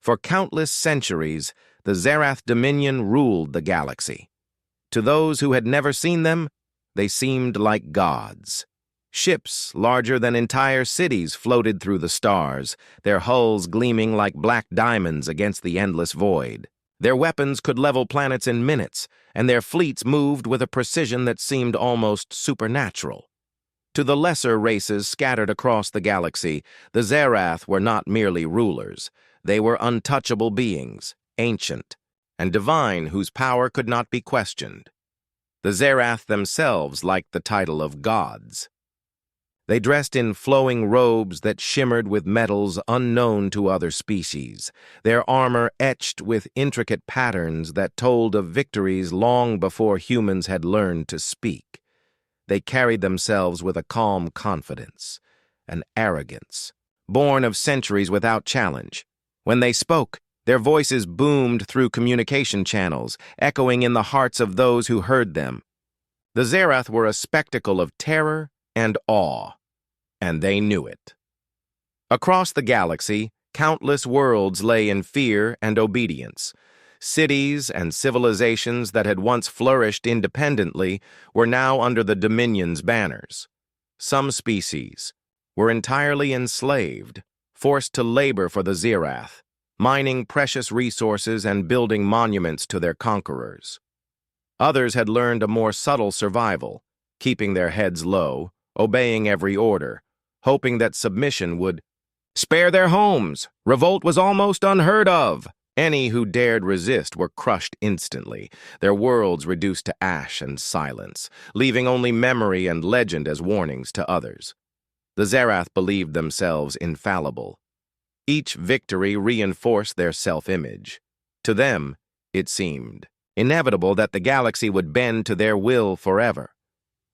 For countless centuries, the Zerath Dominion ruled the galaxy. To those who had never seen them, they seemed like gods. Ships larger than entire cities floated through the stars, their hulls gleaming like black diamonds against the endless void. Their weapons could level planets in minutes, and their fleets moved with a precision that seemed almost supernatural. To the lesser races scattered across the galaxy, the Zerath were not merely rulers. They were untouchable beings, ancient, and divine, whose power could not be questioned. The Zerath themselves liked the title of gods. They dressed in flowing robes that shimmered with metals unknown to other species, their armor etched with intricate patterns that told of victories long before humans had learned to speak. They carried themselves with a calm confidence, an arrogance, born of centuries without challenge. When they spoke, their voices boomed through communication channels, echoing in the hearts of those who heard them. The Zerath were a spectacle of terror and awe, and they knew it. Across the galaxy, countless worlds lay in fear and obedience. Cities and civilizations that had once flourished independently were now under the Dominion's banners. Some species were entirely enslaved, forced to labor for the Zerath, mining precious resources and building monuments to their conquerors. Others had learned a more subtle survival, keeping their heads low, obeying every order, hoping that submission would spare their homes. Revolt was almost unheard of. Any who dared resist were crushed instantly, their worlds reduced to ash and silence, leaving only memory and legend as warnings to others. The Zerath believed themselves infallible. Each victory reinforced their self-image. To them, it seemed inevitable that the galaxy would bend to their will forever.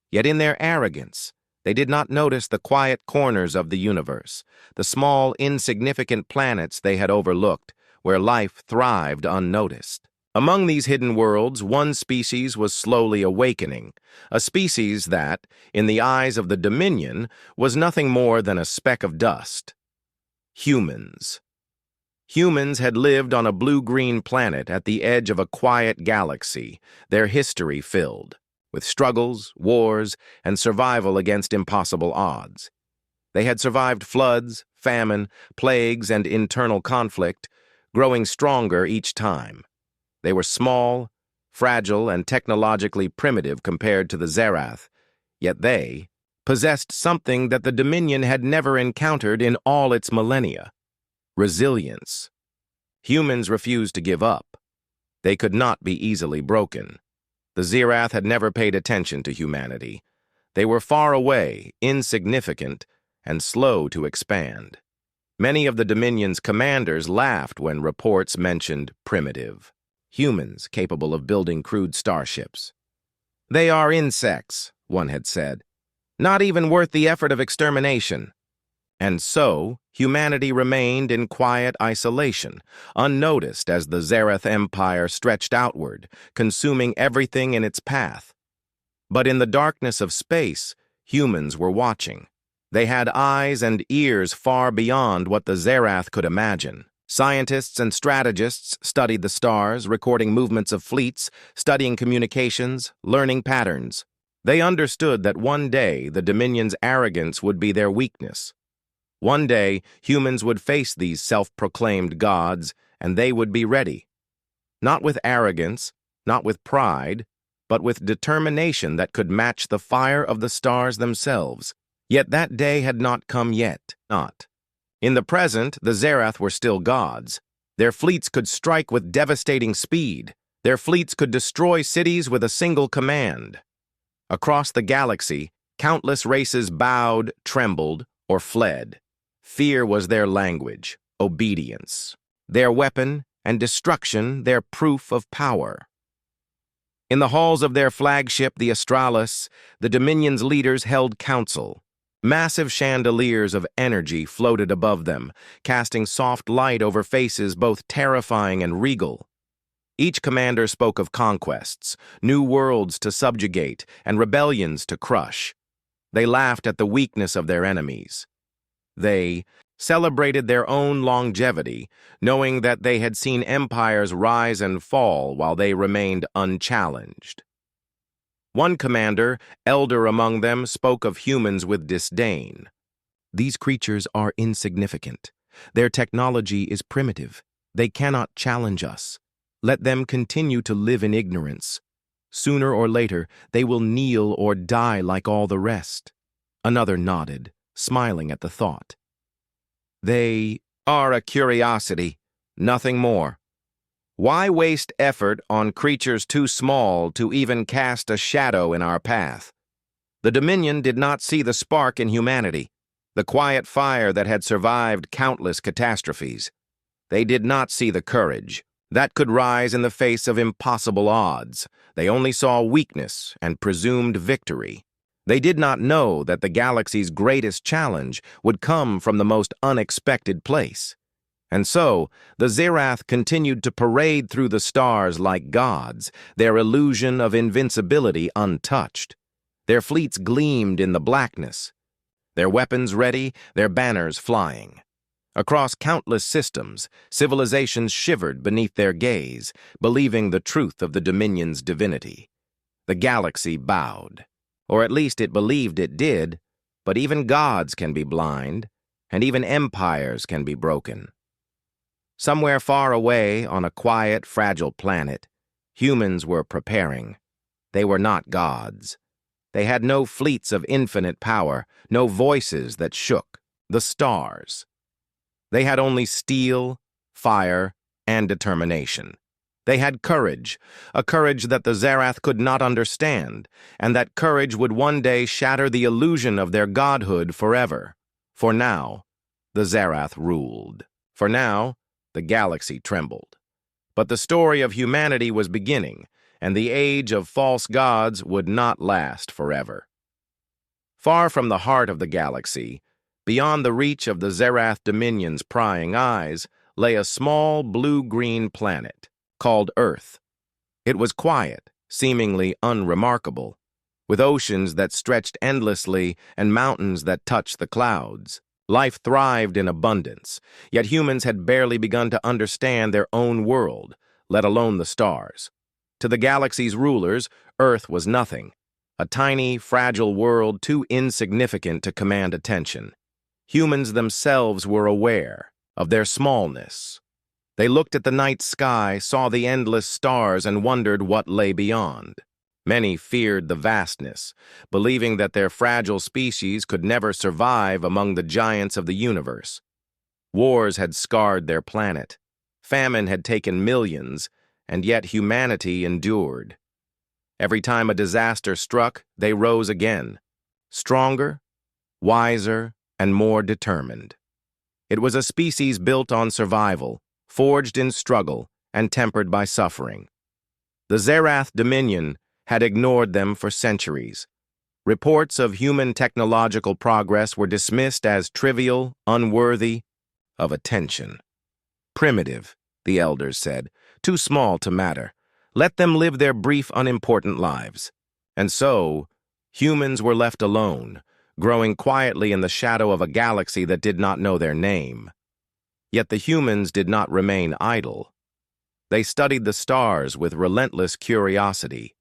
Yet in their arrogance, they did not notice the quiet corners of the universe, the small, insignificant planets they had overlooked, where life thrived unnoticed. Among these hidden worlds, one species was slowly awakening, a species that, in the eyes of the Dominion, was nothing more than a speck of dust. Humans. Humans had lived on a blue-green planet at the edge of a quiet galaxy, their history filled with struggles, wars, and survival against impossible odds. They had survived floods, famine, plagues, and internal conflict, growing stronger each time. They were small, fragile, and technologically primitive compared to the Zerath, yet they possessed something that the Dominion had never encountered in all its millennia: resilience. Humans refused to give up. They could not be easily broken. The Zerath had never paid attention to humanity. They were far away, insignificant, and slow to expand. Many of the Dominion's commanders laughed when reports mentioned primitive humans capable of building crude starships. "They are insects," one had said, "not even worth the effort of extermination." And so, humanity remained in quiet isolation, unnoticed as the Zerath Empire stretched outward, consuming everything in its path. But in the darkness of space, humans were watching. They had eyes and ears far beyond what the Zerath could imagine. Scientists and strategists studied the stars, recording movements of fleets, studying communications, learning patterns. They understood that one day the Dominion's arrogance would be their weakness. One day, humans would face these self-proclaimed gods, and they would be ready. Not with arrogance, not with pride, but with determination that could match the fire of the stars themselves. Yet that day had not come yet. Not. In the present, the Zerath were still gods. Their fleets could strike with devastating speed. Their fleets could destroy cities with a single command. Across the galaxy, countless races bowed, trembled, or fled. Fear was their language, obedience, their weapon, and destruction their proof of power. In the halls of their flagship, the Astralis, the Dominion's leaders held council. Massive chandeliers of energy floated above them, casting soft light over faces both terrifying and regal. Each commander spoke of conquests, new worlds to subjugate, and rebellions to crush. They laughed at the weakness of their enemies. They celebrated their own longevity, knowing that they had seen empires rise and fall while they remained unchallenged. One commander, elder among them, spoke of humans with disdain. These creatures are insignificant. Their technology is primitive. They cannot challenge us. Let them continue to live in ignorance. Sooner or later, they will kneel or die like all the rest. Another nodded, smiling at the thought. They are a curiosity, nothing more. Why waste effort on creatures too small to even cast a shadow in our path? The Dominion did not see the spark in humanity, the quiet fire that had survived countless catastrophes. They did not see the courage that could rise in the face of impossible odds. They only saw weakness and presumed victory. They did not know that the galaxy's greatest challenge would come from the most unexpected place. And so, the Zerath continued to parade through the stars like gods, their illusion of invincibility untouched. Their fleets gleamed in the blackness, their weapons ready, their banners flying. Across countless systems, civilizations shivered beneath their gaze, believing the truth of the Dominion's divinity. The galaxy bowed, or at least it believed it did, but even gods can be blind, and even empires can be broken. Somewhere far away on a quiet, fragile planet, humans were preparing. They were not gods. They had no fleets of infinite power, no voices that shook, the stars. They had only steel, fire, and determination. They had courage, a courage that the Zerath could not understand, and that courage would one day shatter the illusion of their godhood forever. For now, the Zerath ruled. For now, the galaxy trembled. But the story of humanity was beginning, and the age of false gods would not last forever. Far from the heart of the galaxy, beyond the reach of the Zerath Dominion's prying eyes, lay a small blue-green planet called Earth. It was quiet, seemingly unremarkable, with oceans that stretched endlessly and mountains that touched the clouds. Life thrived in abundance, yet humans had barely begun to understand their own world, let alone the stars. To the galaxy's rulers, Earth was nothing, a tiny, fragile world too insignificant to command attention. Humans themselves were aware of their smallness. They looked at the night sky, saw the endless stars, and wondered what lay beyond. Many feared the vastness, believing that their fragile species could never survive among the giants of the universe. Wars had scarred their planet. Famine had taken millions, and yet humanity endured. Every time a disaster struck, they rose again, stronger, wiser, and more determined. It was a species built on survival, forged in struggle, and tempered by suffering. The Zerath Dominion had ignored them for centuries. Reports of human technological progress were dismissed as trivial, unworthy of attention. Primitive, the elders said, too small to matter. Let them live their brief, unimportant lives. And so, humans were left alone, growing quietly in the shadow of a galaxy that did not know their name. Yet the humans did not remain idle. They studied the stars with relentless curiosity,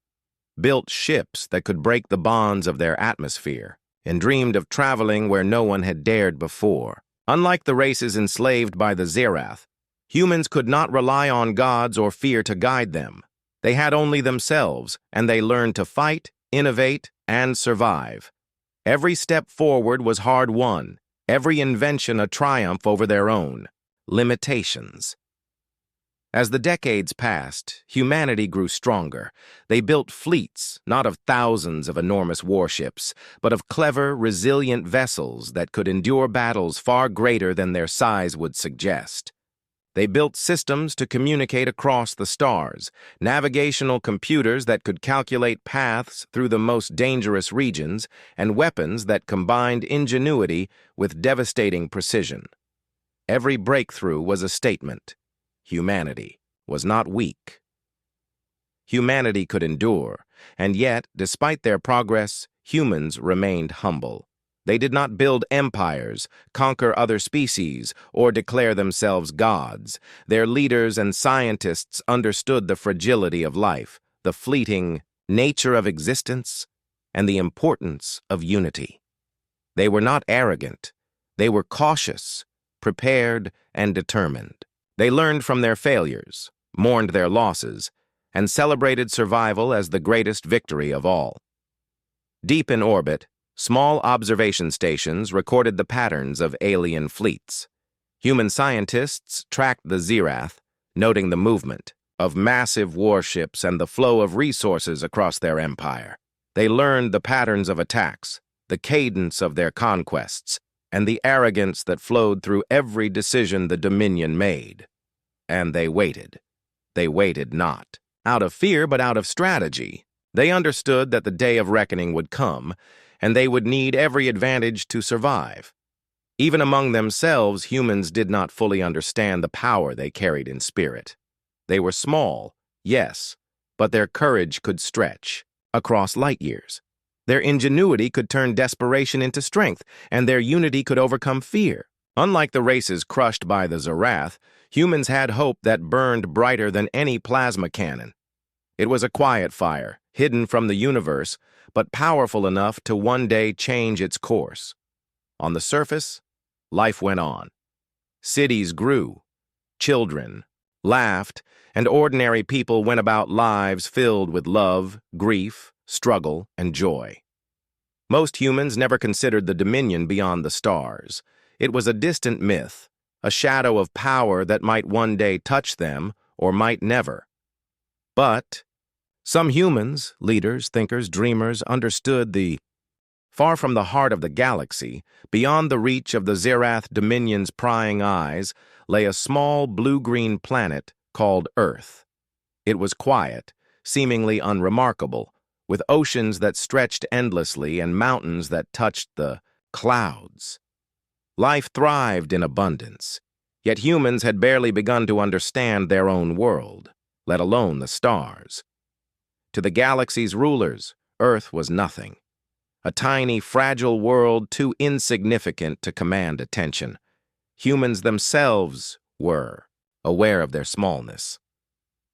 built ships that could break the bonds of their atmosphere, and dreamed of traveling where no one had dared before. Unlike the races enslaved by the Zerath, humans could not rely on gods or fear to guide them. They had only themselves, and they learned to fight, innovate, and survive. Every step forward was hard-won, every invention a triumph over their own limitations. As the decades passed, humanity grew stronger. They built fleets, not of thousands of enormous warships, but of clever, resilient vessels that could endure battles far greater than their size would suggest. They built systems to communicate across the stars, navigational computers that could calculate paths through the most dangerous regions, and weapons that combined ingenuity with devastating precision. Every breakthrough was a statement. Humanity was not weak. Humanity could endure, and yet, despite their progress, humans remained humble. They did not build empires, conquer other species, or declare themselves gods. Their leaders and scientists understood the fragility of life, the fleeting nature of existence, and the importance of unity. They were not arrogant. They were cautious, prepared, and determined. They learned from their failures, mourned their losses, and celebrated survival as the greatest victory of all. Deep in orbit, small observation stations recorded the patterns of alien fleets. Human scientists tracked the Zerath, noting the movement of massive warships and the flow of resources across their empire. They learned the patterns of attacks, the cadence of their conquests, and the arrogance that flowed through every decision the Dominion made. And they waited. They waited not out of fear, but out of strategy. They understood that the day of reckoning would come, and they would need every advantage to survive. Even among themselves, humans did not fully understand the power they carried in spirit. They were small, yes, but their courage could stretch across light years. Their ingenuity could turn desperation into strength, and their unity could overcome fear. Unlike the races crushed by the Zerath, humans had hope that burned brighter than any plasma cannon. It was a quiet fire, hidden from the universe, but powerful enough to one day change its course. On the surface, life went on. Cities grew, children laughed, and ordinary people went about lives filled with love, grief, struggle, and joy. Most humans never considered the Dominion beyond the stars. It was a distant myth, a shadow of power that might one day touch them or might never. But some humans, leaders, thinkers, dreamers, understood far from the heart of the galaxy, beyond the reach of the Zerath Dominion's prying eyes, lay a small blue-green planet called Earth. It was quiet, seemingly unremarkable, with oceans that stretched endlessly and mountains that touched the clouds. Life thrived in abundance, yet humans had barely begun to understand their own world, let alone the stars. To the galaxy's rulers, Earth was nothing. A tiny, fragile world too insignificant to command attention. Humans themselves were aware of their smallness.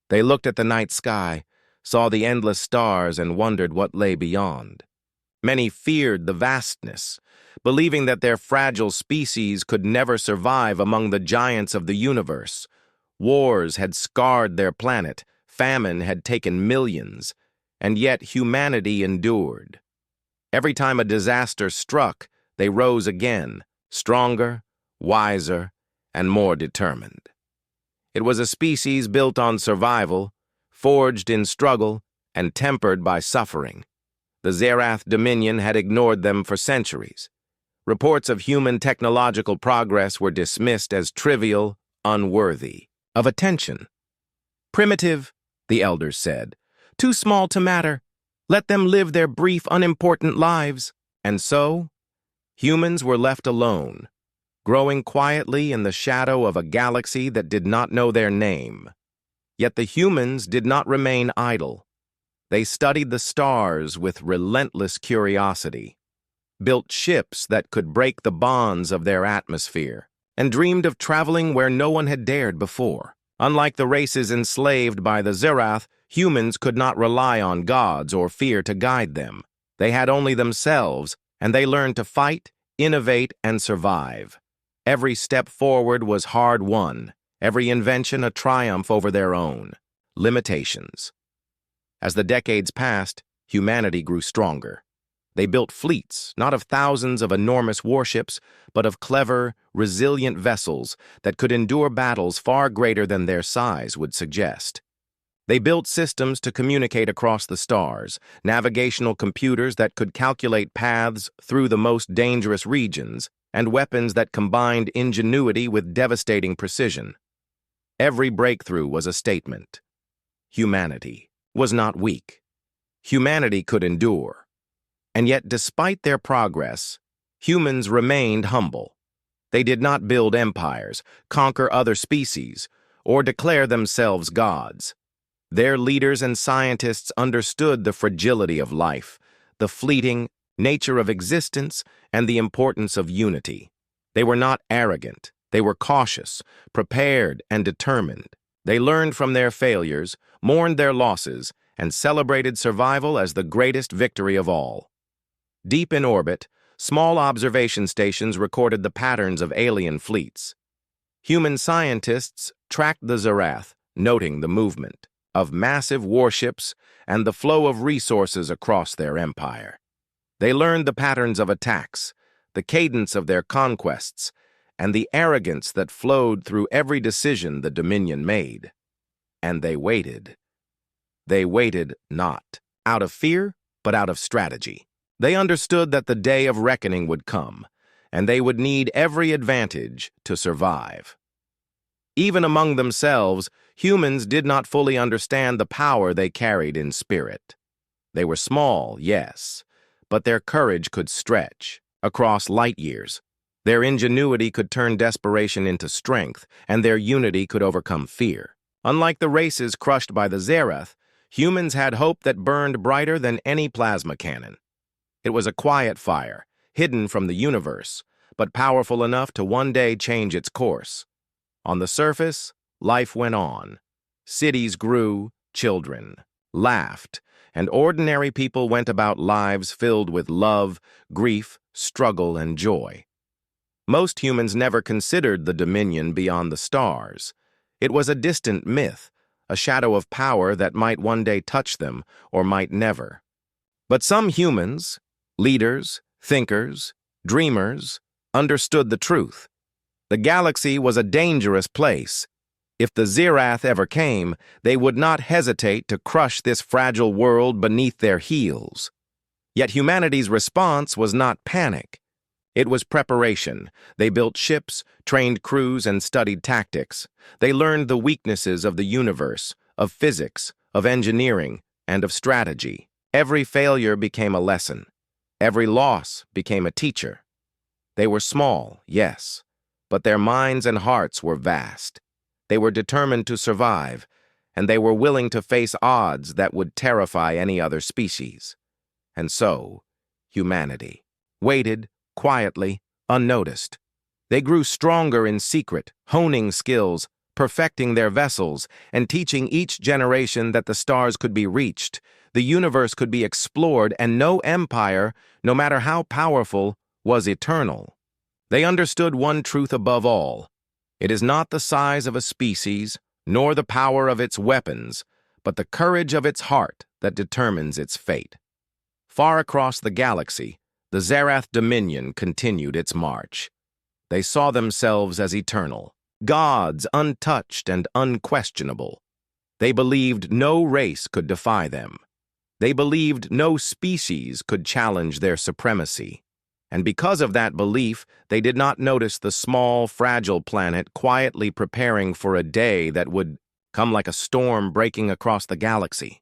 They looked at the night sky, saw the endless stars, and wondered what lay beyond. Many feared the vastness, believing that their fragile species could never survive among the giants of the universe. Wars had scarred their planet, famine had taken millions, and yet humanity endured. Every time a disaster struck, they rose again, stronger, wiser, and more determined. It was a species built on survival, forged in struggle, and tempered by suffering. The Zerath Dominion had ignored them for centuries. Reports of human technological progress were dismissed as trivial, unworthy of attention. Primitive, the elders said, too small to matter. Let them live their brief, unimportant lives. And so, humans were left alone, growing quietly in the shadow of a galaxy that did not know their name. Yet the humans did not remain idle. They studied the stars with relentless curiosity, built ships that could break the bonds of their atmosphere, and dreamed of traveling where no one had dared before. Unlike the races enslaved by the Zerath, humans could not rely on gods or fear to guide them. They had only themselves, and they learned to fight, innovate, and survive. Every step forward was hard-won, every invention a triumph over their own limitations. As the decades passed, humanity grew stronger. They built fleets, not of thousands of enormous warships, but of clever, resilient vessels that could endure battles far greater than their size would suggest. They built systems to communicate across the stars, navigational computers that could calculate paths through the most dangerous regions, and weapons that combined ingenuity with devastating precision. Every breakthrough was a statement. Humanity was not weak. Humanity could endure. And yet, despite their progress, humans remained humble. They did not build empires, conquer other species, or declare themselves gods. Their leaders and scientists understood the fragility of life, the fleeting, nature of existence, and the importance of unity. They were not arrogant. They were cautious, prepared, and determined. They learned from their failures, mourned their losses, and celebrated survival as the greatest victory of all. Deep in orbit, small observation stations recorded the patterns of alien fleets. Human scientists tracked the Zerath, noting the movement of massive warships and the flow of resources across their empire. They learned the patterns of attacks, the cadence of their conquests, and the arrogance that flowed through every decision the Dominion made. And they waited. They waited not out of fear, but out of strategy. They understood that the day of reckoning would come, and they would need every advantage to survive. Even among themselves, humans did not fully understand the power they carried in spirit. They were small, yes, but their courage could stretch across light years. Their ingenuity could turn desperation into strength, and their unity could overcome fear. Unlike the races crushed by the Zerath, humans had hope that burned brighter than any plasma cannon. It was a quiet fire, hidden from the universe, but powerful enough to one day change its course. On the surface, life went on. Cities grew, children laughed, and ordinary people went about lives filled with love, grief, struggle, and joy. Most humans never considered the Dominion beyond the stars. It was a distant myth, a shadow of power that might one day touch them or might never. But some humans, leaders, thinkers, dreamers, understood the truth. The galaxy was a dangerous place. If the Zerath ever came, they would not hesitate to crush this fragile world beneath their heels. Yet humanity's response was not panic. It was preparation. They built ships, trained crews, and studied tactics. They learned the weaknesses of the universe, of physics, of engineering, and of strategy. Every failure became a lesson. Every loss became a teacher. They were small, yes, but their minds and hearts were vast. They were determined to survive, and they were willing to face odds that would terrify any other species. And so, humanity waited, quietly, unnoticed. They grew stronger in secret, honing skills, perfecting their vessels, and teaching each generation that the stars could be reached, the universe could be explored, and no empire, no matter how powerful, was eternal. They understood one truth above all. It is not the size of a species, nor the power of its weapons, but the courage of its heart that determines its fate. Far across the galaxy, the Zerath Dominion continued its march. They saw themselves as eternal, gods untouched and unquestionable. They believed no race could defy them. They believed no species could challenge their supremacy. And because of that belief, they did not notice the small, fragile planet quietly preparing for a day that would come like a storm breaking across the galaxy.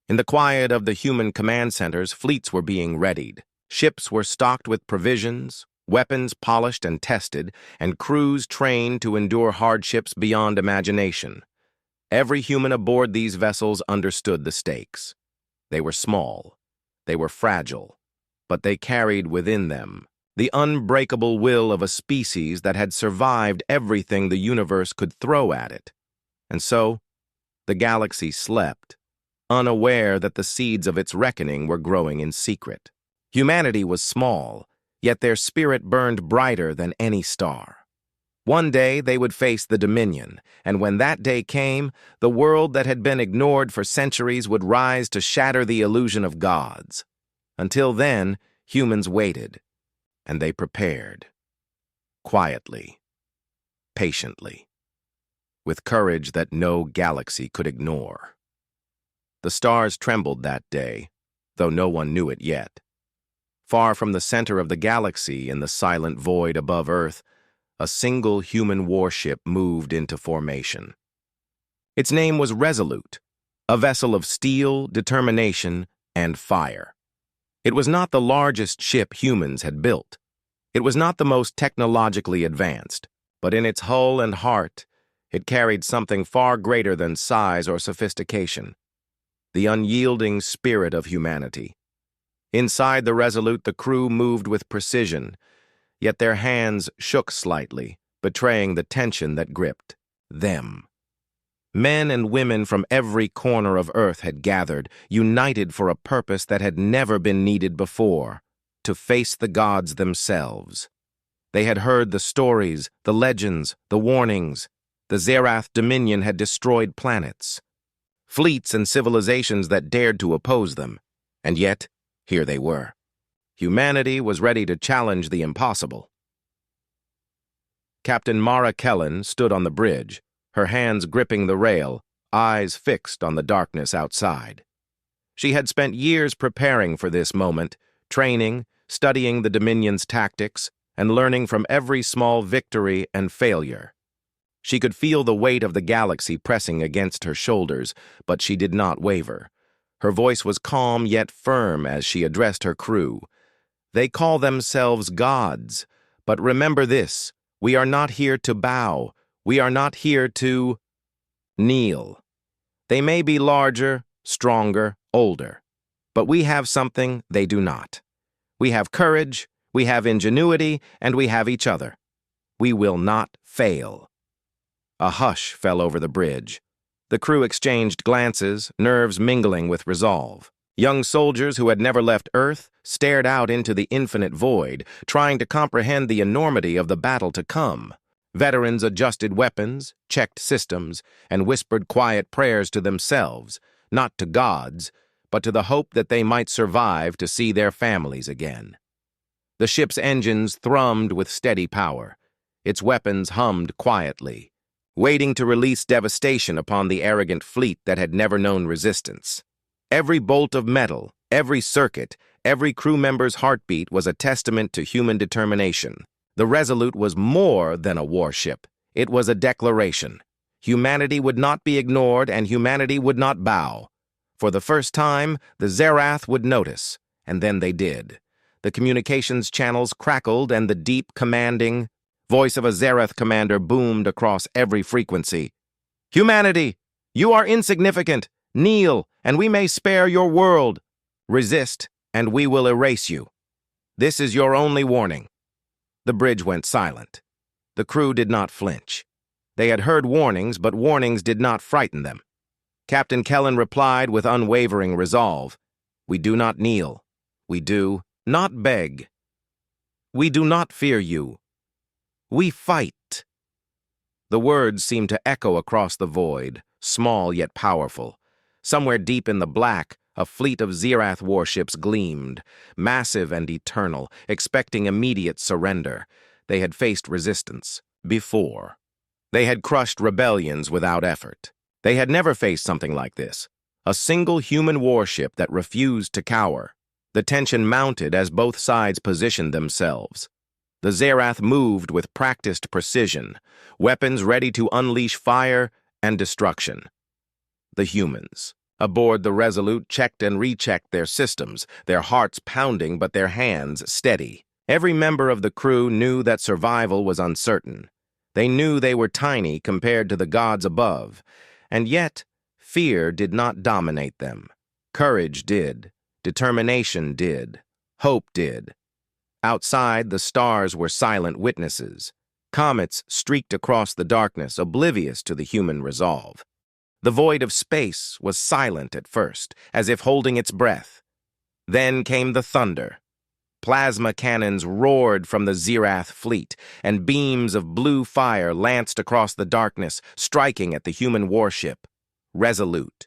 In the quiet of the human command centers, fleets were being readied. Ships were stocked with provisions, weapons polished and tested, and crews trained to endure hardships beyond imagination. Every human aboard these vessels understood the stakes. They were small, they were fragile, but they carried within them the unbreakable will of a species that had survived everything the universe could throw at it. And so, the galaxy slept, unaware that the seeds of its reckoning were growing in secret. Humanity was small, yet their spirit burned brighter than any star. One day they would face the Dominion, and when that day came, the world that had been ignored for centuries would rise to shatter the illusion of gods. Until then, humans waited, and they prepared. Quietly, patiently, with courage that no galaxy could ignore. The stars trembled that day, though no one knew it yet. Far from the center of the galaxy, in the silent void above Earth, a single human warship moved into formation. Its name was Resolute, a vessel of steel, determination, and fire. It was not the largest ship humans had built. It was not the most technologically advanced, but in its hull and heart, it carried something far greater than size or sophistication: the unyielding spirit of humanity. Inside the Resolute, the crew moved with precision, yet their hands shook slightly, betraying the tension that gripped them. Men and women from every corner of Earth had gathered, united for a purpose that had never been needed before: to face the gods themselves. They had heard the stories, the legends, the warnings. The Zerath Dominion had destroyed planets, fleets and civilizations that dared to oppose them, and yet, here they were. Humanity was ready to challenge the impossible. Captain Mara Kellen stood on the bridge, her hands gripping the rail, eyes fixed on the darkness outside. She had spent years preparing for this moment, training, studying the Dominion's tactics, and learning from every small victory and failure. She could feel the weight of the galaxy pressing against her shoulders, but she did not waver. Her voice was calm yet firm as she addressed her crew. They call themselves gods, but remember this: we are not here to bow. We are not here to kneel. They may be larger, stronger, older, but we have something they do not. We have courage, we have ingenuity, and we have each other. We will not fail. A hush fell over the bridge. The crew exchanged glances, nerves mingling with resolve. Young soldiers who had never left Earth stared out into the infinite void, trying to comprehend the enormity of the battle to come. Veterans adjusted weapons, checked systems, and whispered quiet prayers to themselves, not to gods, but to the hope that they might survive to see their families again. The ship's engines thrummed with steady power. Its weapons hummed quietly, waiting to release devastation upon the arrogant fleet that had never known resistance. Every bolt of metal, every circuit, every crew member's heartbeat was a testament to human determination. The Resolute was more than a warship. It was a declaration. Humanity would not be ignored, and humanity would not bow. For the first time, the Zerath would notice, and then they did. The communications channels crackled, and the deep, commanding voice of a Zerath commander boomed across every frequency. "Humanity, you are insignificant. Kneel, and we may spare your world. Resist, and we will erase you. This is your only warning." The bridge went silent. The crew did not flinch. They had heard warnings, but warnings did not frighten them. Captain Kellen replied with unwavering resolve: "We do not kneel. We do not beg. We do not fear you. We fight." The words seemed to echo across the void, small yet powerful. Somewhere deep in the black, a fleet of Zerath warships gleamed, massive and eternal, expecting immediate surrender. They had faced resistance before. They had crushed rebellions without effort. They had never faced something like this: a single human warship that refused to cower. The tension mounted as both sides positioned themselves. The Zerath moved with practiced precision, weapons ready to unleash fire and destruction. The humans, aboard the Resolute, checked and rechecked their systems, their hearts pounding but their hands steady. Every member of the crew knew that survival was uncertain. They knew they were tiny compared to the gods above, and yet fear did not dominate them. Courage did. Determination did. Hope did. Outside, the stars were silent witnesses. Comets streaked across the darkness, oblivious to the human resolve. The void of space was silent at first, as if holding its breath. Then came the thunder. Plasma cannons roared from the Zerath fleet, and beams of blue fire lanced across the darkness, striking at the human warship, Resolute.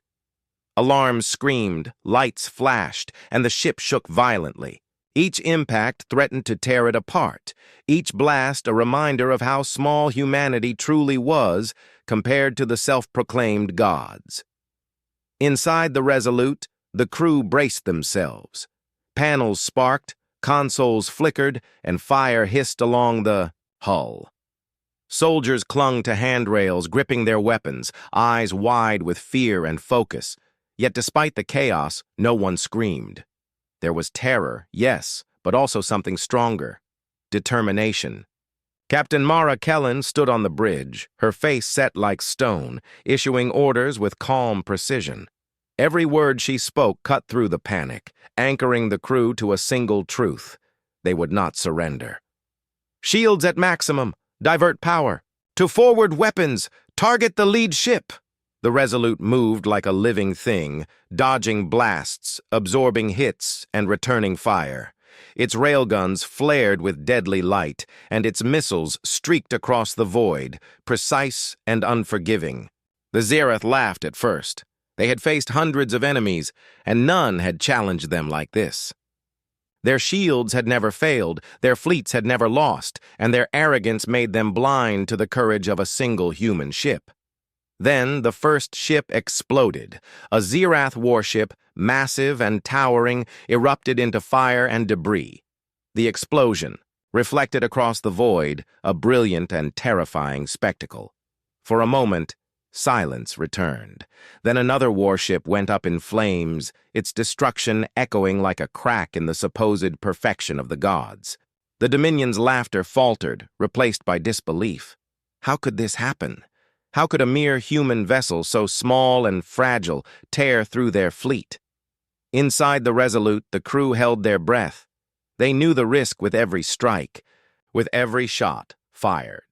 Alarms screamed, lights flashed, and the ship shook violently. Each impact threatened to tear it apart, each blast a reminder of how small humanity truly was compared to the self-proclaimed gods. Inside the Resolute, the crew braced themselves. Panels sparked, consoles flickered, and fire hissed along the hull. Soldiers clung to handrails, gripping their weapons, eyes wide with fear and focus. Yet despite the chaos, no one screamed. There was terror, yes, but also something stronger: determination. Captain Mara Kellen stood on the bridge, her face set like stone, issuing orders with calm precision. Every word she spoke cut through the panic, anchoring the crew to a single truth. They would not surrender. "Shields at maximum! Divert power! To forward weapons! Target the lead ship!" The Resolute moved like a living thing, dodging blasts, absorbing hits, and returning fire. Its railguns flared with deadly light, and its missiles streaked across the void, precise and unforgiving. The Zerath laughed at first. They had faced hundreds of enemies, and none had challenged them like this. Their shields had never failed, their fleets had never lost, and their arrogance made them blind to the courage of a single human ship. Then the first ship exploded. A Zerath warship, massive and towering, erupted into fire and debris. The explosion reflected across the void, a brilliant and terrifying spectacle. For a moment, silence returned. Then another warship went up in flames, its destruction echoing like a crack in the supposed perfection of the gods. The Dominion's laughter faltered, replaced by disbelief. How could this happen? How could a mere human vessel so small and fragile tear through their fleet? Inside the Resolute, the crew held their breath. They knew the risk with every strike, with every shot fired.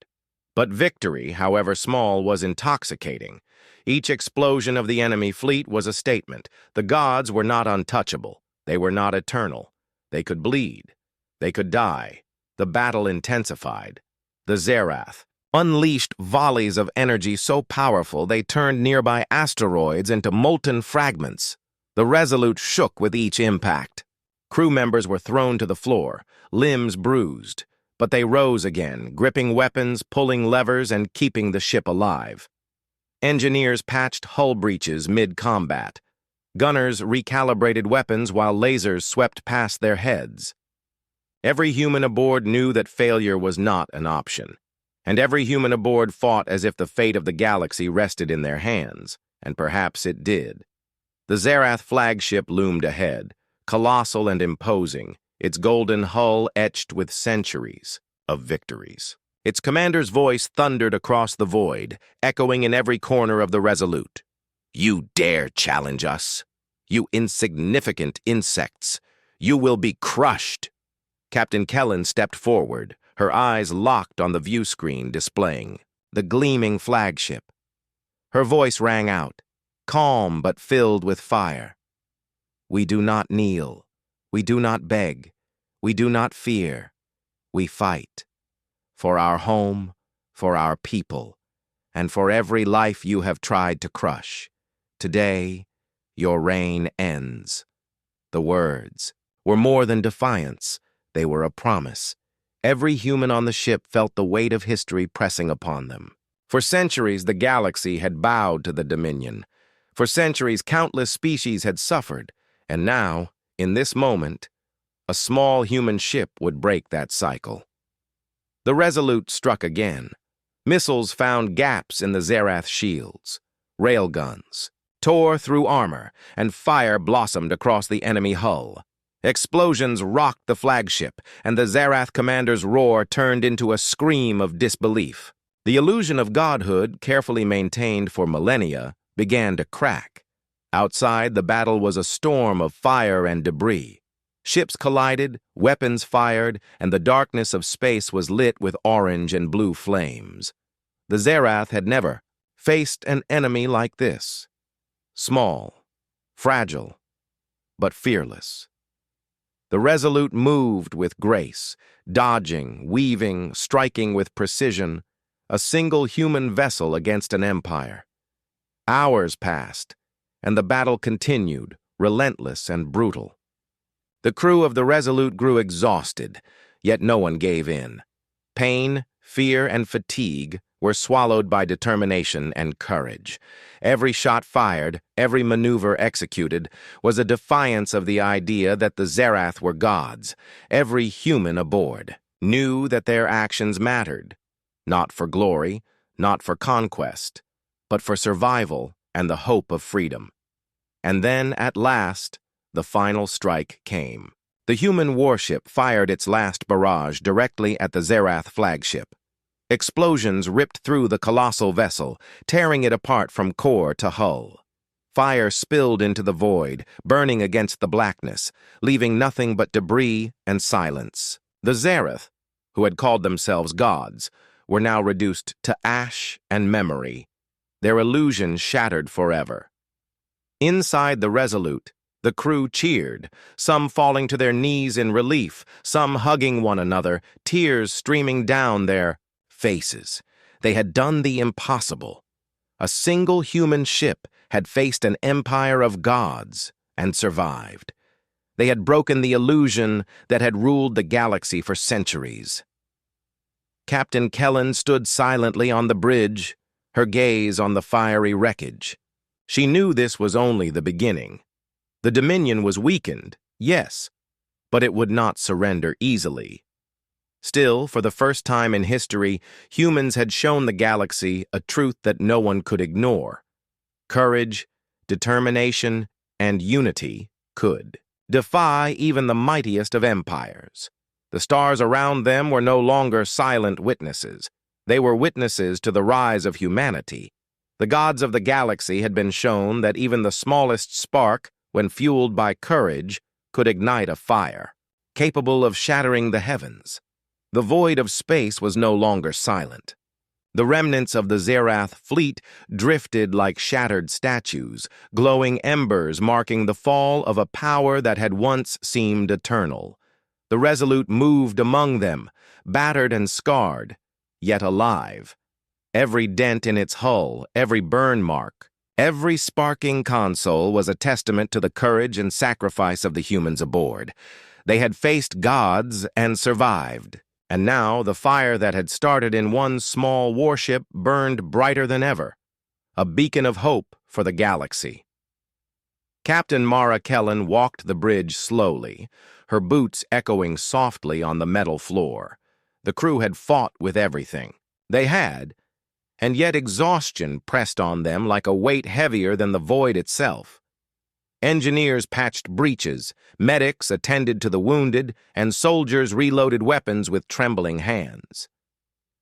But victory, however small, was intoxicating. Each explosion of the enemy fleet was a statement. The gods were not untouchable. They were not eternal. They could bleed. They could die. The battle intensified. The Zerath unleashed volleys of energy so powerful they turned nearby asteroids into molten fragments. The Resolute shook with each impact. Crew members were thrown to the floor, limbs bruised, but they rose again, gripping weapons, pulling levers, and keeping the ship alive. Engineers patched hull breaches mid-combat. Gunners recalibrated weapons while lasers swept past their heads. Every human aboard knew that failure was not an option. And every human aboard fought as if the fate of the galaxy rested in their hands, and perhaps it did. The Zerath flagship loomed ahead, colossal and imposing, its golden hull etched with centuries of victories. Its commander's voice thundered across the void, echoing in every corner of the Resolute. "You dare challenge us? You insignificant insects! You will be crushed!" Captain Kellen stepped forward, her eyes locked on the view screen displaying the gleaming flagship. Her voice rang out, calm but filled with fire. "We do not kneel. We do not beg. We do not fear. We fight. For our home, for our people, and for every life you have tried to crush. Today, your reign ends." The words were more than defiance. They were a promise. Every human on the ship felt the weight of history pressing upon them. For centuries, the galaxy had bowed to the Dominion. For centuries, countless species had suffered. And now, in this moment, a small human ship would break that cycle. The Resolute struck again. Missiles found gaps in the Zerath shields. Railguns tore through armor, and fire blossomed across the enemy hull. Explosions rocked the flagship, and the Zerath commander's roar turned into a scream of disbelief. The illusion of godhood, carefully maintained for millennia, began to crack. Outside, the battle was a storm of fire and debris. Ships collided, weapons fired, and the darkness of space was lit with orange and blue flames. The Zerath had never faced an enemy like this. Small, fragile, but fearless. The Resolute moved with grace, dodging, weaving, striking with precision, a single human vessel against an empire. Hours passed, and the battle continued, relentless and brutal. The crew of the Resolute grew exhausted, yet no one gave in. Pain, fear, and fatigue were swallowed by determination and courage. Every shot fired, every maneuver executed, was a defiance of the idea that the Zerath were gods. Every human aboard knew that their actions mattered, not for glory, not for conquest, but for survival and the hope of freedom. And then, at last, the final strike came. The human warship fired its last barrage directly at the Zerath flagship. Explosions ripped through the colossal vessel, tearing it apart from core to hull. Fire spilled into the void, burning against the blackness, leaving nothing but debris and silence. The Zerath, who had called themselves gods, were now reduced to ash and memory, their illusion shattered forever. Inside the Resolute, the crew cheered, some falling to their knees in relief, some hugging one another, tears streaming down their faces. They had done the impossible. A single human ship had faced an empire of gods and survived. They had broken the illusion that had ruled the galaxy for centuries. Captain Kellen stood silently on the bridge, her gaze on the fiery wreckage. She knew this was only the beginning. The Dominion was weakened, yes, but it would not surrender easily. Still, for the first time in history, humans had shown the galaxy a truth that no one could ignore. Courage, determination, and unity could defy even the mightiest of empires. The stars around them were no longer silent witnesses. They were witnesses to the rise of humanity. The gods of the galaxy had been shown that even the smallest spark, when fueled by courage, could ignite a fire, capable of shattering the heavens. The void of space was no longer silent. The remnants of the Zerath fleet drifted like shattered statues, glowing embers marking the fall of a power that had once seemed eternal. The Resolute moved among them, battered and scarred, yet alive. Every dent in its hull, every burn mark, every sparking console was a testament to the courage and sacrifice of the humans aboard. They had faced gods and survived. And now the fire that had started in one small warship burned brighter than ever, a beacon of hope for the galaxy. Captain Mara Kellen walked the bridge slowly, her boots echoing softly on the metal floor. The crew had fought with everything. They had, and yet exhaustion pressed on them like a weight heavier than the void itself. Engineers patched breaches, medics attended to the wounded, and soldiers reloaded weapons with trembling hands.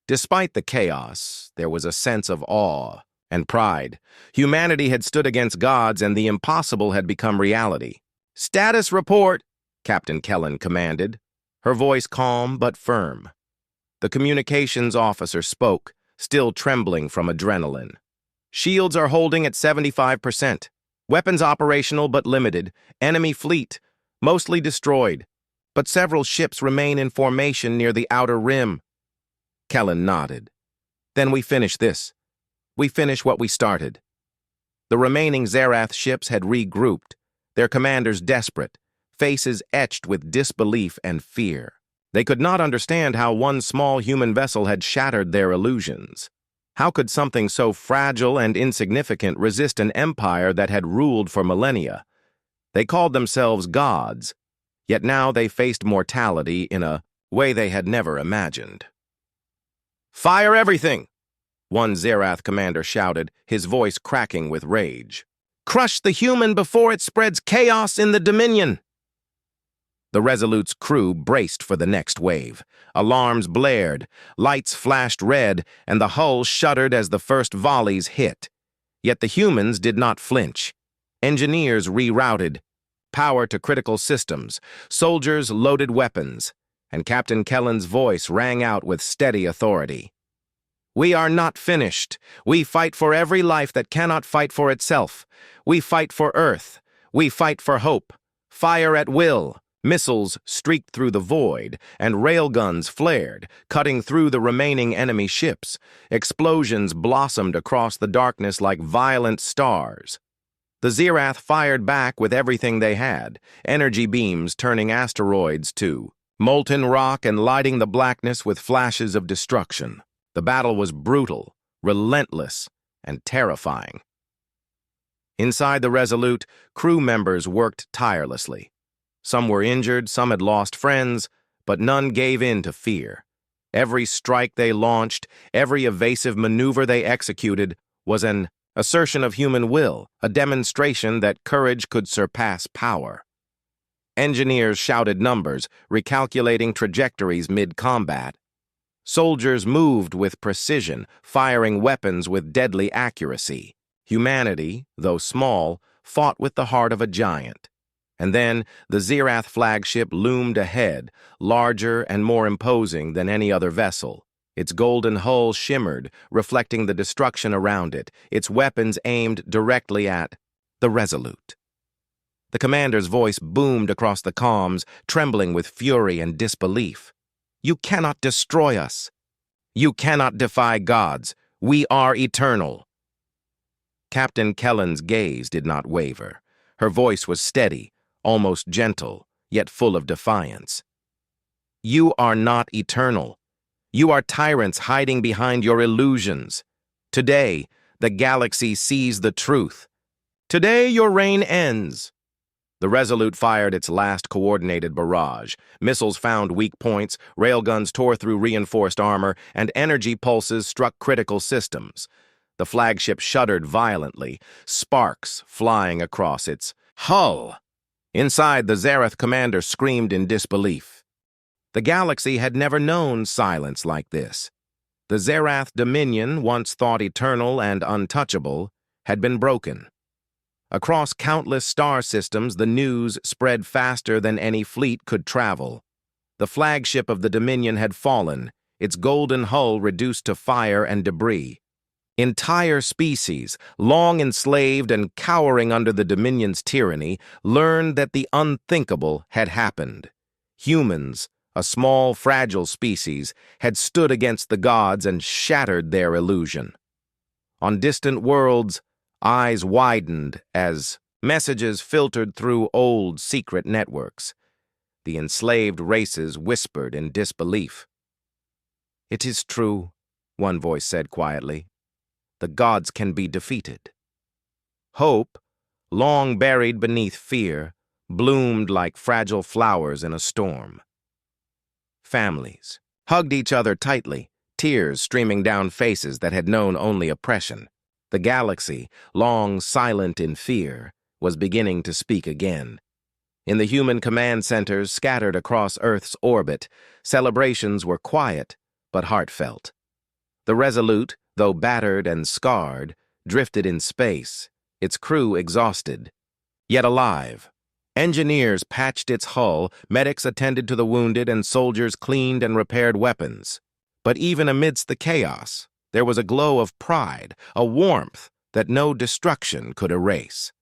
Despite the chaos, there was a sense of awe and pride. Humanity had stood against gods, and the impossible had become reality. "Status report," Captain Kellen commanded, her voice calm but firm. The communications officer spoke, still trembling from adrenaline. "Shields are holding at 75%. Weapons operational but limited. Enemy fleet, mostly destroyed. But several ships remain in formation near the outer rim." Kellen nodded. "Then we finish this. We finish what we started." The remaining Zerath ships had regrouped, their commanders desperate, faces etched with disbelief and fear. They could not understand how one small human vessel had shattered their illusions. How could something so fragile and insignificant resist an empire that had ruled for millennia? They called themselves gods, yet now they faced mortality in a way they had never imagined. "Fire everything!" one Zerath commander shouted, his voice cracking with rage. "Crush the human before it spreads chaos in the Dominion!" The Resolute's crew braced for the next wave. Alarms blared, lights flashed red, and the hull shuddered as the first volleys hit. Yet the humans did not flinch. Engineers rerouted, power to critical systems, soldiers loaded weapons, and Captain Kellen's voice rang out with steady authority. "We are not finished. We fight for every life that cannot fight for itself. We fight for Earth. We fight for hope. Fire at will." Missiles streaked through the void, and railguns flared, cutting through the remaining enemy ships. Explosions blossomed across the darkness like violent stars. The Zerath fired back with everything they had, energy beams turning asteroids to molten rock and lighting the blackness with flashes of destruction. The battle was brutal, relentless, and terrifying. Inside the Resolute, crew members worked tirelessly. Some were injured, some had lost friends, but none gave in to fear. Every strike they launched, every evasive maneuver they executed was an assertion of human will, a demonstration that courage could surpass power. Engineers shouted numbers, recalculating trajectories mid-combat. Soldiers moved with precision, firing weapons with deadly accuracy. Humanity, though small, fought with the heart of a giant. And then the Zerath flagship loomed ahead, larger and more imposing than any other vessel. Its golden hull shimmered, reflecting the destruction around it, its weapons aimed directly at the Resolute. The commander's voice boomed across the comms, trembling with fury and disbelief. "You cannot destroy us. You cannot defy gods. We are eternal." Captain Kellen's gaze did not waver. Her voice was steady, almost gentle, yet full of defiance. "You are not eternal. You are tyrants hiding behind your illusions. Today, the galaxy sees the truth. Today, your reign ends." The Resolute fired its last coordinated barrage. Missiles found weak points, railguns tore through reinforced armor, and energy pulses struck critical systems. The flagship shuddered violently, sparks flying across its hull. Inside, the Zerath commander screamed in disbelief. The galaxy had never known silence like this. The Zerath Dominion, once thought eternal and untouchable, had been broken. Across countless star systems, the news spread faster than any fleet could travel. The flagship of the Dominion had fallen, its golden hull reduced to fire and debris. Entire species, long enslaved and cowering under the Dominion's tyranny, learned that the unthinkable had happened. Humans, a small, fragile species, had stood against the gods and shattered their illusion. On distant worlds, eyes widened as messages filtered through old secret networks. The enslaved races whispered in disbelief. "It is true," one voice said quietly. "The gods can be defeated." Hope, long buried beneath fear, bloomed like fragile flowers in a storm. Families hugged each other tightly, tears streaming down faces that had known only oppression. The galaxy, long silent in fear, was beginning to speak again. In the human command centers scattered across Earth's orbit, celebrations were quiet but heartfelt. The Resolute, though battered and scarred, drifted in space, its crew exhausted, yet alive. Engineers patched its hull, medics attended to the wounded, and soldiers cleaned and repaired weapons. But even amidst the chaos, there was a glow of pride, a warmth that no destruction could erase.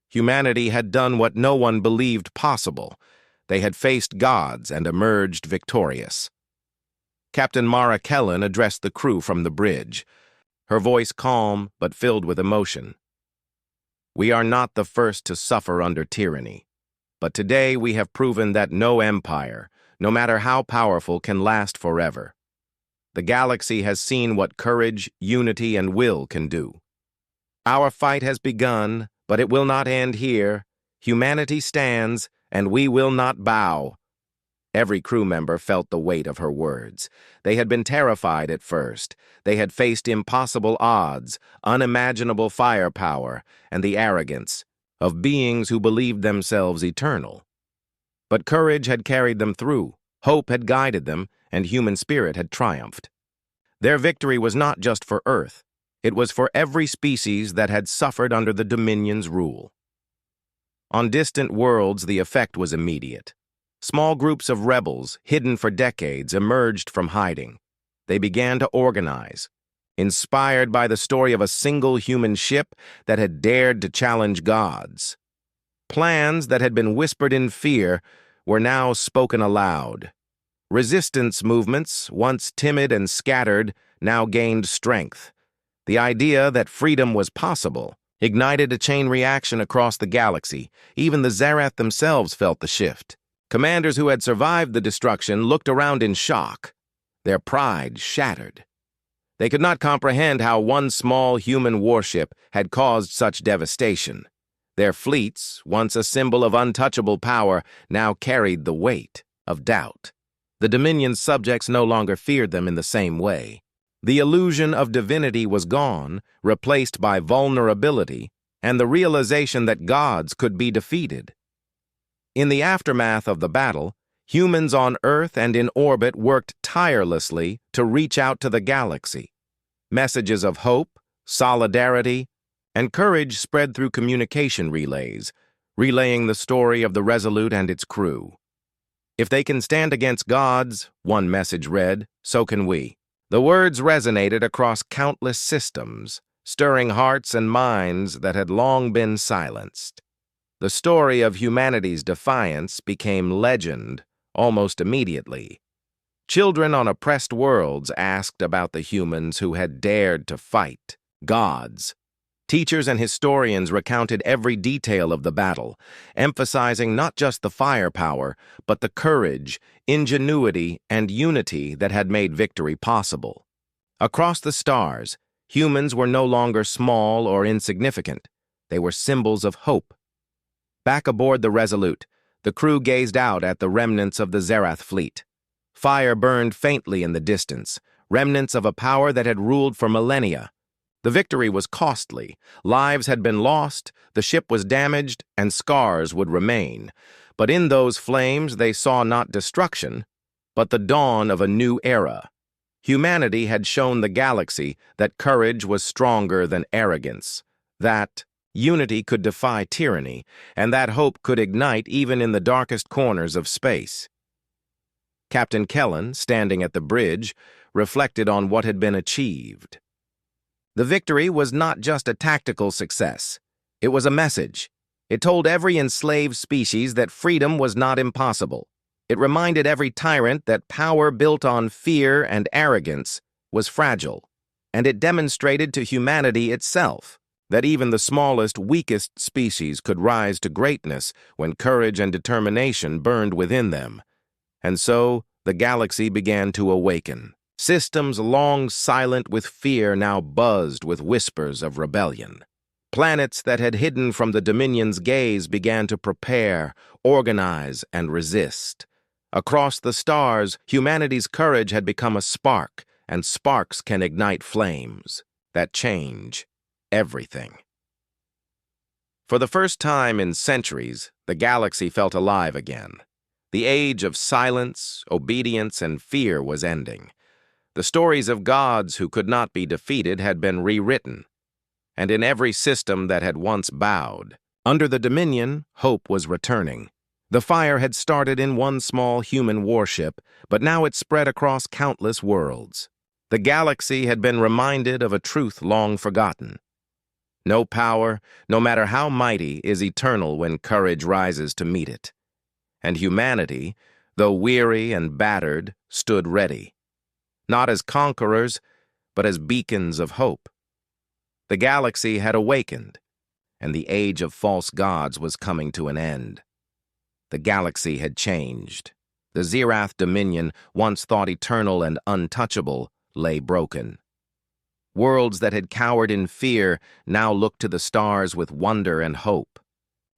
Humanity had done what no one believed possible. They had faced gods and emerged victorious. Captain Mara Kellen addressed the crew from the bridge, her voice calm but filled with emotion. "We are not the first to suffer under tyranny, but today we have proven that no empire, no matter how powerful, can last forever. The galaxy has seen what courage, unity, and will can do. Our fight has begun, but it will not end here. Humanity stands, and we will not bow." Every crew member felt the weight of her words. They had been terrified at first. They had faced impossible odds, unimaginable firepower, and the arrogance of beings who believed themselves eternal. But courage had carried them through, hope had guided them, and human spirit had triumphed. Their victory was not just for Earth. It was for every species that had suffered under the Dominion's rule. On distant worlds, the effect was immediate. Small groups of rebels, hidden for decades, emerged from hiding. They began to organize, inspired by the story of a single human ship that had dared to challenge gods. Plans that had been whispered in fear were now spoken aloud. Resistance movements, once timid and scattered, now gained strength. The idea that freedom was possible ignited a chain reaction across the galaxy. Even the Zerath themselves felt the shift. Commanders who had survived the destruction looked around in shock, their pride shattered. They could not comprehend how one small human warship had caused such devastation. Their fleets, once a symbol of untouchable power, now carried the weight of doubt. The Dominion's subjects no longer feared them in the same way. The illusion of divinity was gone, replaced by vulnerability and the realization that gods could be defeated. In the aftermath of the battle, humans on Earth and in orbit worked tirelessly to reach out to the galaxy. Messages of hope, solidarity, and courage spread through communication relays, relaying the story of the Resolute and its crew. "If they can stand against gods," one message read, "so can we." The words resonated across countless systems, stirring hearts and minds that had long been silenced. The story of humanity's defiance became legend almost immediately. Children on oppressed worlds asked about the humans who had dared to fight gods. Teachers and historians recounted every detail of the battle, emphasizing not just the firepower, but the courage, ingenuity, and unity that had made victory possible. Across the stars, humans were no longer small or insignificant. They were symbols of hope. Back aboard the Resolute, the crew gazed out at the remnants of the Zerath fleet. Fire burned faintly in the distance, remnants of a power that had ruled for millennia. The victory was costly. Lives had been lost, the ship was damaged, and scars would remain. But in those flames they saw not destruction, but the dawn of a new era. Humanity had shown the galaxy that courage was stronger than arrogance, that unity could defy tyranny, and that hope could ignite even in the darkest corners of space. Captain Kellen, standing at the bridge, reflected on what had been achieved. The victory was not just a tactical success. It was a message. It told every enslaved species that freedom was not impossible. It reminded every tyrant that power built on fear and arrogance was fragile. And it demonstrated to humanity itself that even the smallest, weakest species could rise to greatness when courage and determination burned within them. And so, the galaxy began to awaken. Systems long silent with fear now buzzed with whispers of rebellion. Planets that had hidden from the Dominion's gaze began to prepare, organize, and resist. Across the stars, humanity's courage had become a spark, and sparks can ignite flames that change everything. For the first time in centuries, the galaxy felt alive again. The age of silence, obedience, and fear was ending. The stories of gods who could not be defeated had been rewritten, and in every system that had once bowed, under the Dominion, hope was returning. The fire had started in one small human warship, but now it spread across countless worlds. The galaxy had been reminded of a truth long forgotten. No power, no matter how mighty, is eternal when courage rises to meet it. And humanity, though weary and battered, stood ready. Not as conquerors, but as beacons of hope. The galaxy had awakened, and the age of false gods was coming to an end. The galaxy had changed. The Zerath Dominion, once thought eternal and untouchable, lay broken. Worlds that had cowered in fear now looked to the stars with wonder and hope.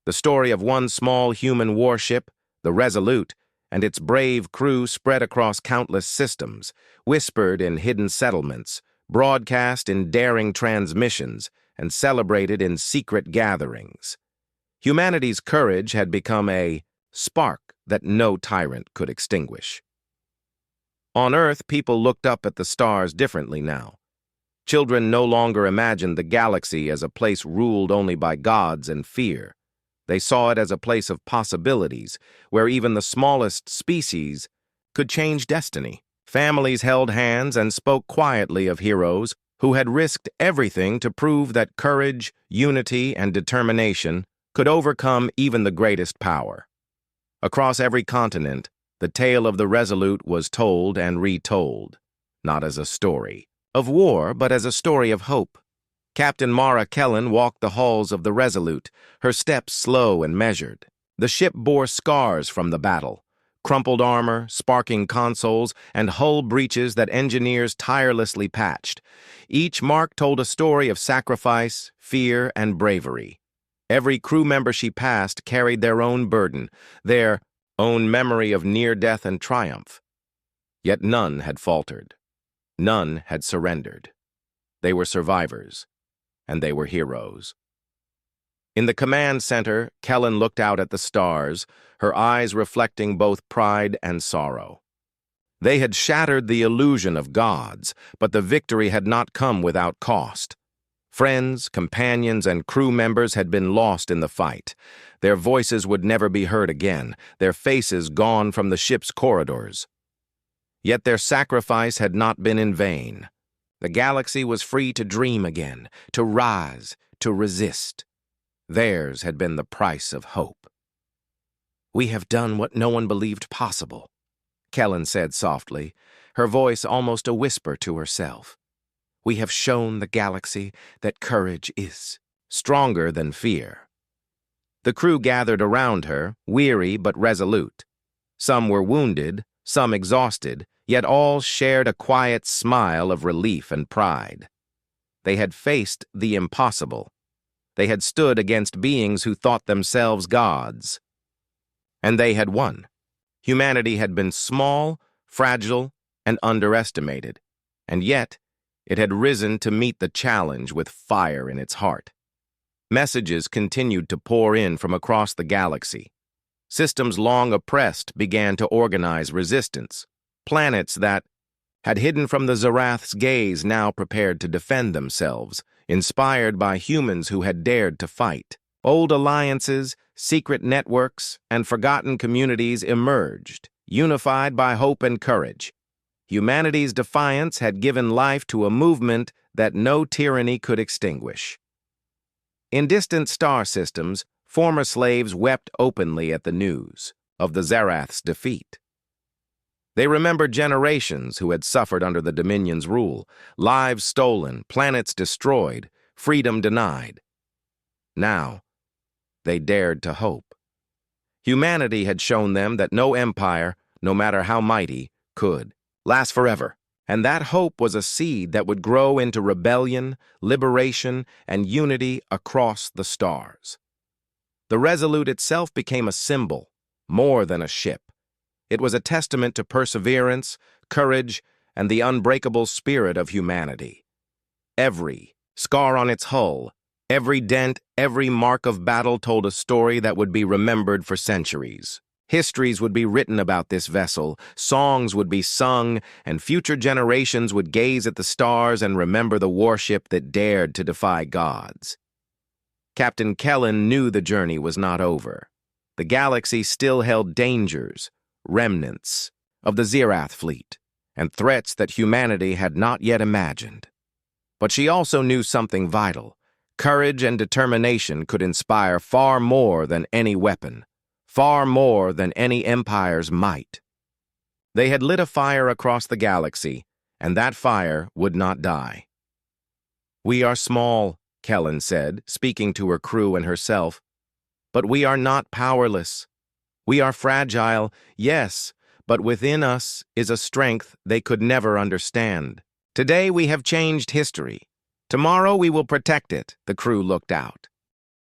The story of one small human warship, the Resolute, and its brave crew spread across countless systems, whispered in hidden settlements, broadcast in daring transmissions, and celebrated in secret gatherings. Humanity's courage had become a spark that no tyrant could extinguish. On Earth, people looked up at the stars differently now. Children no longer imagined the galaxy as a place ruled only by gods and fear. They saw it as a place of possibilities, where even the smallest species could change destiny. Families held hands and spoke quietly of heroes who had risked everything to prove that courage, unity, and determination could overcome even the greatest power. Across every continent, the tale of the Resolute was told and retold, not as a story of war, but as a story of hope. Captain Mara Kellen walked the halls of the Resolute, her steps slow and measured. The ship bore scars from the battle, crumpled armor, sparking consoles, and hull breaches that engineers tirelessly patched. Each mark told a story of sacrifice, fear, and bravery. Every crew member she passed carried their own burden, their own memory of near death and triumph. Yet none had faltered. None had surrendered. They were survivors, and they were heroes. In the command center, Kellen looked out at the stars, her eyes reflecting both pride and sorrow. They had shattered the illusion of gods, but the victory had not come without cost. Friends, companions, and crew members had been lost in the fight. Their voices would never be heard again, their faces gone from the ship's corridors. Yet their sacrifice had not been in vain. The galaxy was free to dream again, to rise, to resist. Theirs had been the price of hope. "We have done what no one believed possible," Kellen said softly, her voice almost a whisper to herself. "We have shown the galaxy that courage is stronger than fear." The crew gathered around her, weary but resolute. Some were wounded, some exhausted, yet all shared a quiet smile of relief and pride. They had faced the impossible. They had stood against beings who thought themselves gods. And they had won. Humanity had been small, fragile, and underestimated, and yet it had risen to meet the challenge with fire in its heart. Messages continued to pour in from across the galaxy. Systems long oppressed began to organize resistance. Planets that had hidden from the Zarath's gaze now prepared to defend themselves, inspired by humans who had dared to fight. Old alliances, secret networks, and forgotten communities emerged, unified by hope and courage. Humanity's defiance had given life to a movement that no tyranny could extinguish. In distant star systems, former slaves wept openly at the news of the Zarath's defeat. They remembered generations who had suffered under the Dominion's rule, lives stolen, planets destroyed, freedom denied. Now, they dared to hope. Humanity had shown them that no empire, no matter how mighty, could last forever, and that hope was a seed that would grow into rebellion, liberation, and unity across the stars. The Resolute itself became a symbol, more than a ship. It was a testament to perseverance, courage, and the unbreakable spirit of humanity. Every scar on its hull, every dent, every mark of battle told a story that would be remembered for centuries. Histories would be written about this vessel, songs would be sung, and future generations would gaze at the stars and remember the warship that dared to defy gods. Captain Kellen knew the journey was not over. The galaxy still held dangers, remnants of the Zarath fleet, and threats that humanity had not yet imagined. But she also knew something vital. Courage and determination could inspire far more than any weapon, far more than any empire's might. They had lit a fire across the galaxy, and that fire would not die. "We are small," Kellen said, speaking to her crew and herself, "but we are not powerless. We are fragile, yes, but within us is a strength they could never understand. Today we have changed history. Tomorrow we will protect it." The crew looked out.